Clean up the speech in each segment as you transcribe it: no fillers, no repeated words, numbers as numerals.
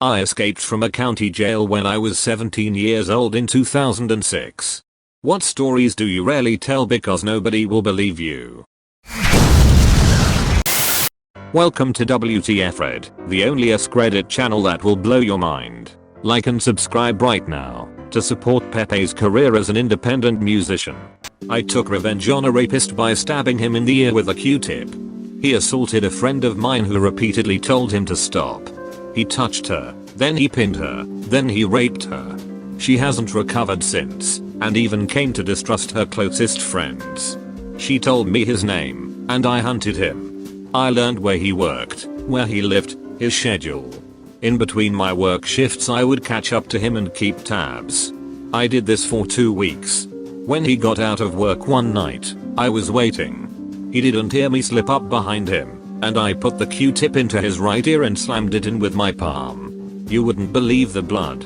I escaped from a county jail when I was 17 years old in 2006. What stories do you rarely tell because nobody will believe you? Welcome to WtfRedd, the only Askreddit channel that will blow your mind. Like and subscribe right now to support Pepe's career as an independent musician. I took revenge on a rapist by stabbing him in the ear with a Q-tip. He assaulted a friend of mine who repeatedly told him to stop. He touched her, then he pinned her, then he raped her. She hasn't recovered since, and even came to distrust her closest friends. She told me his name, and I hunted him. I learned where he worked, where he lived, his schedule. In between my work shifts I would catch up to him and keep tabs. I did this for 2 weeks. When he got out of work one night, I was waiting. He didn't hear me slip up behind him, and I put the Q-tip into his right ear and slammed it in with my palm. You wouldn't believe the blood.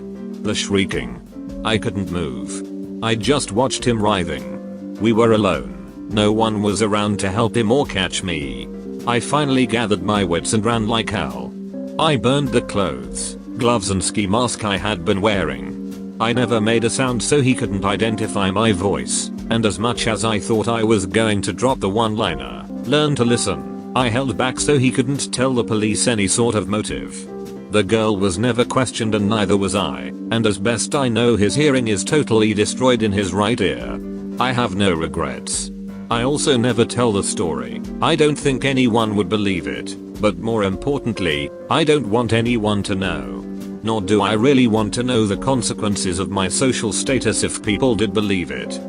The shrieking. I couldn't move. I just watched him writhing. We were alone. No one was around to help him or catch me. I finally gathered my wits and ran like hell. I burned the clothes, gloves and ski mask I had been wearing. I never made a sound so he couldn't identify my voice, and as much as I thought I was going to drop the one-liner, learn to listen, I held back so he couldn't tell the police any sort of motive. The girl was never questioned and neither was I, and as best I know his hearing is totally destroyed in his right ear. I have no regrets. I also never tell the story. I don't think anyone would believe it, but more importantly, I don't want anyone to know. Nor do I really want to know the consequences of my social status if people did believe it.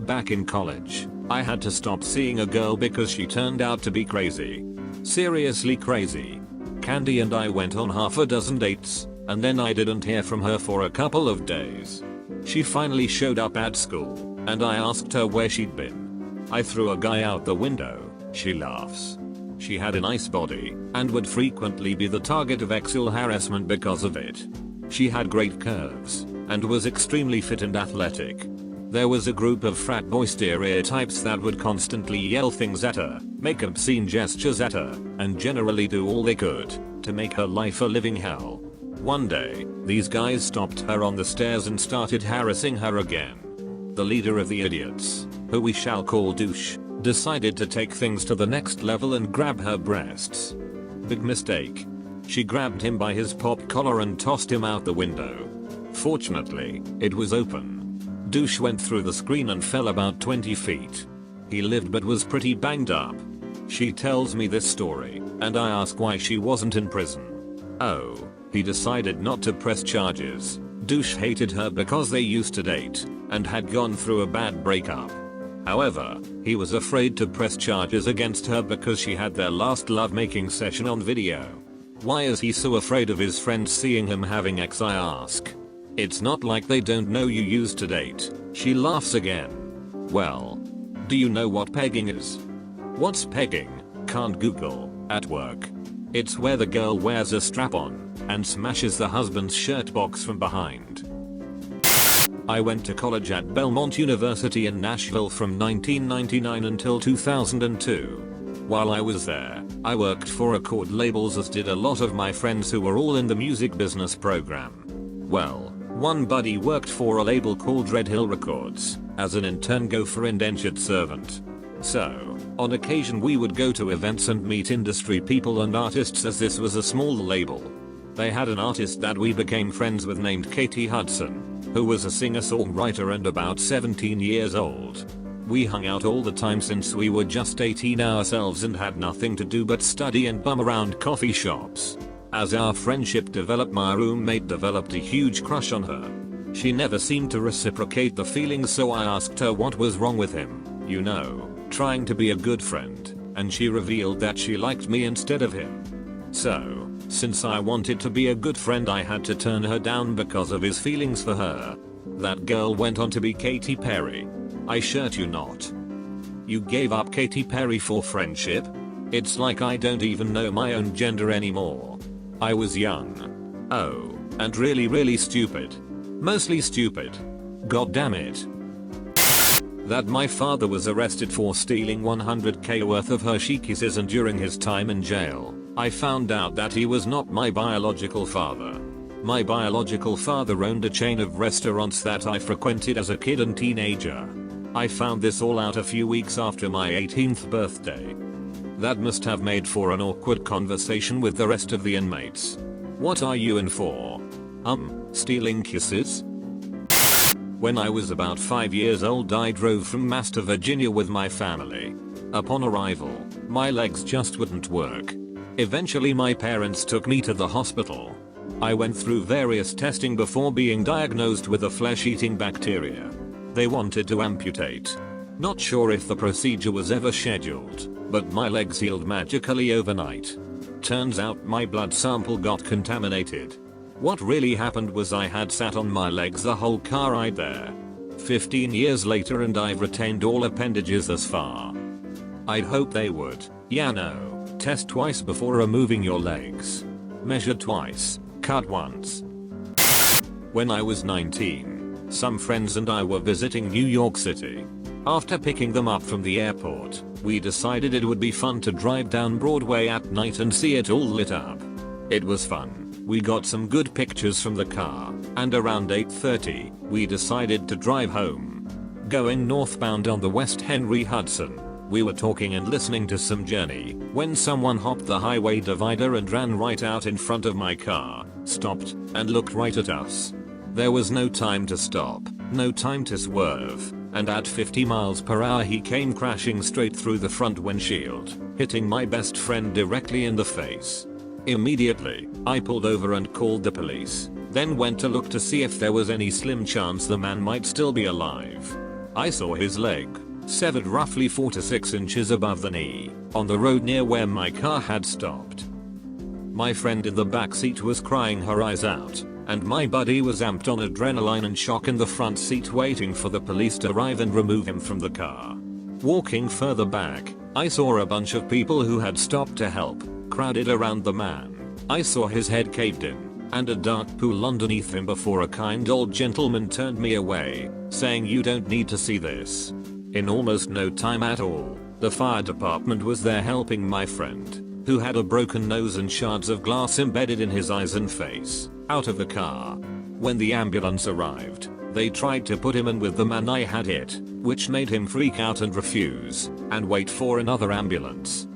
Back in college, I had to stop seeing a girl because she turned out to be crazy. Seriously crazy. Candy and I went on half a dozen dates, and then I didn't hear from her for a couple of days. She finally showed up at school, and I asked her where she'd been. I threw a guy out the window, she laughs. She had a nice body, and would frequently be the target of sexual harassment because of it. She had great curves, and was extremely fit and athletic. There was a group of frat boy stereotypes that would constantly yell things at her, make obscene gestures at her, and generally do all they could to make her life a living hell. One day, these guys stopped her on the stairs and started harassing her again. The leader of the idiots, who we shall call Douche, decided to take things to the next level and grab her breasts. Big mistake. She grabbed him by his pop collar and tossed him out the window. Fortunately, it was open. Douche went through the screen and fell about 20 feet. He lived but was pretty banged up. She tells me this story, and I ask why she wasn't in prison. Oh, he decided not to press charges. Douche hated her because they used to date, and had gone through a bad breakup. However, he was afraid to press charges against her because she had their last lovemaking session on video. Why is he so afraid of his friends seeing him having sex, I ask. It's not like they don't know you used to date. She laughs again. Well, do you know what pegging is? What's pegging? Can't Google. At work. It's where the girl wears a strap-on and smashes the husband's shirt box from behind. I went to college at Belmont University in Nashville from 1999 until 2002. While I was there, I worked for record labels as did a lot of my friends who were all in the music business program. Well, one buddy worked for a label called Red Hill Records as an intern gopher indentured servant. So, on occasion we would go to events and meet industry people and artists as this was a small label. They had an artist that we became friends with named Katie Hudson, who was a singer-songwriter and about 17 years old. We hung out all the time since we were just 18 ourselves and had nothing to do but study and bum around coffee shops. As our friendship developed, my roommate developed a huge crush on her. She never seemed to reciprocate the feelings, so I asked her what was wrong with him, you know, trying to be a good friend, and she revealed that she liked me instead of him. So, since I wanted to be a good friend, I had to turn her down because of his feelings for her. That girl went on to be Katy Perry. I shirt you not. You gave up Katy Perry for friendship? It's like I don't even know my own gender anymore. I was young. Oh, and really stupid. Mostly stupid. God damn it. That my father was arrested for stealing $100K worth of Hershey Kisses and during his time in jail, I found out that he was not my biological father. My biological father owned a chain of restaurants that I frequented as a kid and teenager. I found this all out a few weeks after my 18th birthday. That must have made for an awkward conversation with the rest of the inmates. What are you in for? Stealing kisses? When I was about 5 years old, I drove from Mass to Virginia with my family. Upon arrival, my legs just wouldn't work. Eventually my parents took me to the hospital. I went through various testing before being diagnosed with a flesh-eating bacteria. They wanted to amputate. Not sure if the procedure was ever scheduled, but my legs healed magically overnight. Turns out my blood sample got contaminated. What really happened was I had sat on my legs the whole car ride there. 15 years later and I've retained all appendages thus far. I'd hope they would. Yeah, no. Test twice before removing your legs. Measure twice. Cut once. When I was 19, some friends and I were visiting New York City. After picking them up from the airport, we decided it would be fun to drive down Broadway at night and see it all lit up. It was fun. We got some good pictures from the car, and around 8:30, we decided to drive home. Going northbound on the West Henry Hudson, we were talking and listening to some Journey when someone hopped the highway divider and ran right out in front of my car, stopped, and looked right at us. There was no time to stop, no time to swerve, and at 50 miles per hour he came crashing straight through the front windshield, hitting my best friend directly in the face. Immediately, I pulled over and called the police, then went to look to see if there was any slim chance the man might still be alive. I saw his leg, severed roughly 4 to 6 inches above the knee, on the road near where my car had stopped. My friend in the back seat was crying her eyes out, and my buddy was amped on adrenaline and shock in the front seat waiting for the police to arrive and remove him from the car. Walking further back, I saw a bunch of people who had stopped to help, crowded around the man. I saw his head caved in, and a dark pool underneath him before a kind old gentleman turned me away, saying you don't need to see this. In almost no time at all, the fire department was there helping my friend, who had a broken nose and shards of glass embedded in his eyes and face, out of the car. When the ambulance arrived, they tried to put him in with the man I had hit, which made him freak out and refuse, and wait for another ambulance.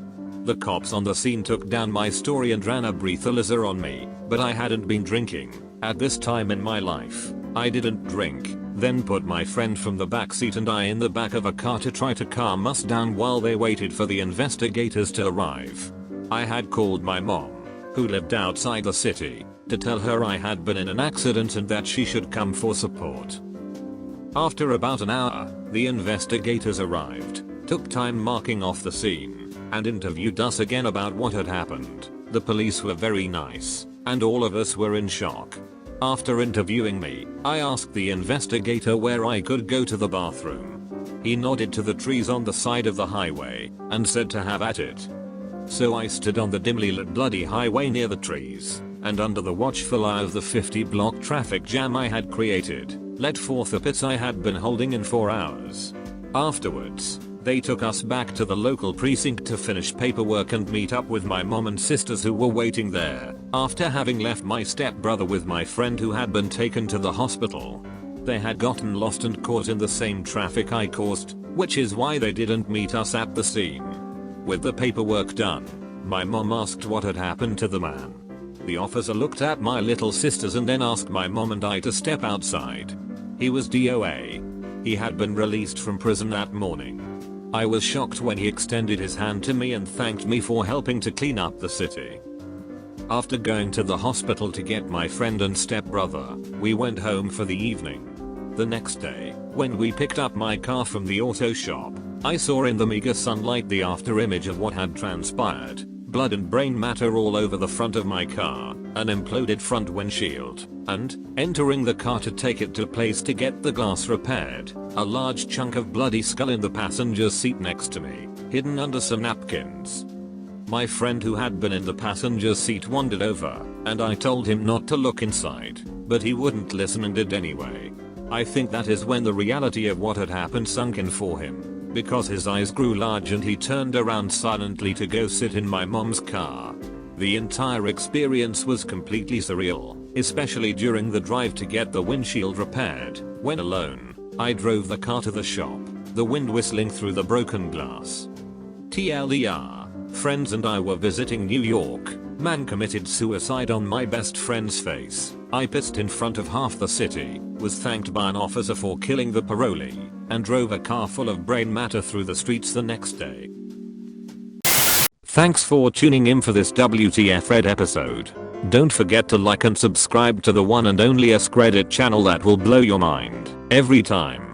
The cops on the scene took down my story and ran a breathalyzer on me, but I hadn't been drinking. At this time in my life, I didn't drink, then put my friend from the back seat and I in the back of a car to try to calm us down while they waited for the investigators to arrive. I had called my mom, who lived outside the city, to tell her I had been in an accident and that she should come for support. After about an hour, the investigators arrived, took time marking off the scene, and interviewed us again about what had happened. The police were very nice, and all of us were in shock. After interviewing me, I asked the investigator where I could go to the bathroom. He nodded to the trees on the side of the highway, and said to have at it. So I stood on the dimly lit bloody highway near the trees, and under the watchful eye of the 50-block traffic jam I had created, let forth the pits I had been holding in for hours. Afterwards, they took us back to the local precinct to finish paperwork and meet up with my mom and sisters who were waiting there, after having left my stepbrother with my friend who had been taken to the hospital. They had gotten lost and caught in the same traffic I caused, which is why they didn't meet us at the scene. With the paperwork done, my mom asked what had happened to the man. The officer looked at my little sisters and then asked my mom and I to step outside. He was DOA. He had been released from prison that morning. I was shocked when he extended his hand to me and thanked me for helping to clean up the city. After going to the hospital to get my friend and stepbrother, we went home for the evening. The next day, when we picked up my car from the auto shop, I saw in the meager sunlight the after image of what had transpired. Blood and brain matter all over the front of my car, an imploded front windshield, and, entering the car to take it to a place to get the glass repaired, a large chunk of bloody skull in the passenger seat next to me, hidden under some napkins. My friend who had been in the passenger seat wandered over, and I told him not to look inside, but he wouldn't listen and did anyway. I think that is when the reality of what had happened sunk in for him. Because his eyes grew large and he turned around silently to go sit in my mom's car. The entire experience was completely surreal, especially during the drive to get the windshield repaired. When alone, I drove the car to the shop, the wind whistling through the broken glass. TLDR, friends and I were visiting New York. Man committed suicide on my best friend's face. I pissed in front of half the city, was thanked by an officer for killing the parolee, and drove a car full of brain matter through the streets the next day. Thanks for tuning in for this WtfRedd episode. Don't forget to like and subscribe to the one and only Askreddit channel that will blow your mind every time.